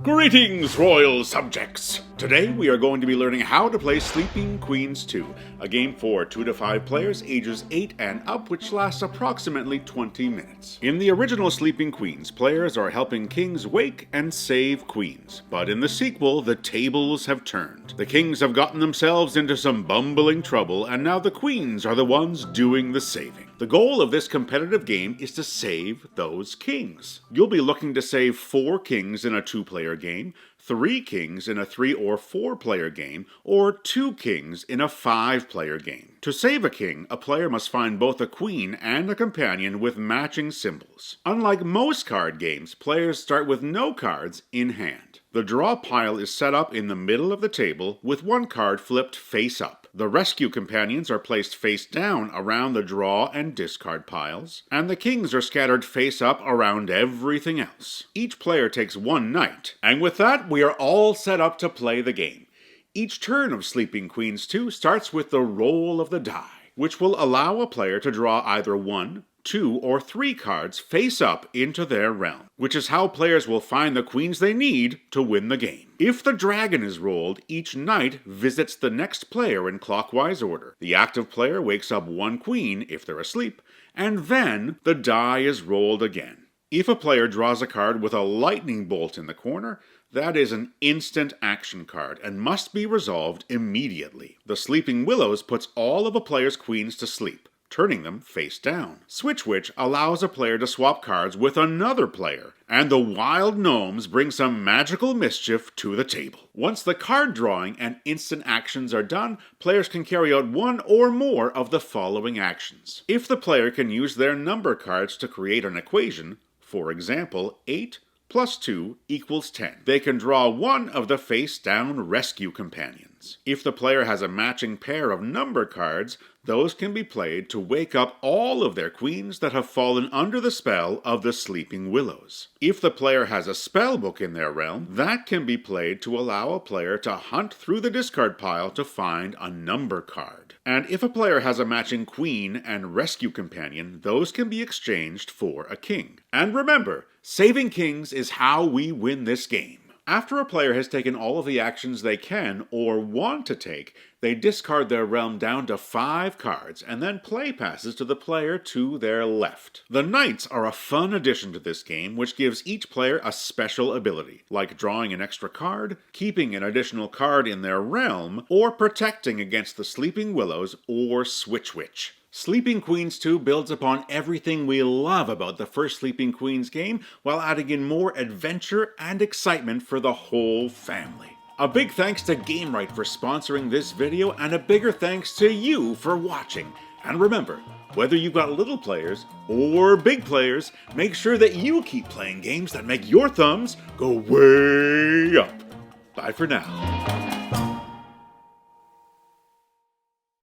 Greetings, royal subjects! Today we are going to be learning how to play Sleeping Queens 2, a game for 2 to 5 players ages 8 and up, which lasts approximately 20 minutes. In the original Sleeping Queens, players are helping kings wake and save queens, but in the sequel, the tables have turned. The kings have gotten themselves into some bumbling trouble, and now the queens are the ones doing the saving. The goal of this competitive game is to save those kings. You'll be looking to save 4 kings in a 2-player game, 3 kings in a 3 or 4-player game, or 2 kings in a 5-player game. To save a king, a player must find both a queen and a companion with matching symbols. Unlike most card games, players start with no cards in hand. The draw pile is set up in the middle of the table with 1 card flipped face up. The rescue companions are placed face down around the draw and discard piles, and the kings are scattered face up around everything else. Each player takes 1 knight, and with that we are all set up to play the game. Each turn of Sleeping Queens 2 starts with the roll of the die, which will allow a player to draw either 1, 2, or 3 cards face up into their realm, which is how players will find the queens they need to win the game. If the dragon is rolled, each knight visits the next player in clockwise order. The active player wakes up 1 queen if they're asleep, and then the die is rolled again. If a player draws a card with a lightning bolt in the corner, that is an instant action card and must be resolved immediately. The Sleeping Willows puts all of a player's queens to sleep, turning them face down. Switch Witch allows a player to swap cards with another player, and the Wild Gnomes bring some magical mischief to the table. Once the card drawing and instant actions are done, players can carry out 1 or more of the following actions. If the player can use their number cards to create an equation, for example, 8 plus 2 equals 10. They can draw 1 of the face-down rescue companions. If the player has a matching pair of number cards, those can be played to wake up all of their queens that have fallen under the spell of the Sleeping Willows. If the player has a spell book in their realm, that can be played to allow a player to hunt through the discard pile to find a number card. And if a player has a matching queen and rescue companion, those can be exchanged for a king. And remember, saving kings is how we win this game. After a player has taken all of the actions they can or want to take, they discard their realm down to 5 cards and then play passes to the player to their left. The knights are a fun addition to this game, which gives each player a special ability, like drawing an extra card, keeping an additional card in their realm, or protecting against the Sleeping Willows or Switch Witch. Sleeping Queens 2 builds upon everything we love about the first Sleeping Queens game while adding in more adventure and excitement for the whole family. A big thanks to Gamewright for sponsoring this video, and a bigger thanks to you for watching. And remember, whether you've got little players or big players, make sure that you keep playing games that make your thumbs go way up. Bye for now.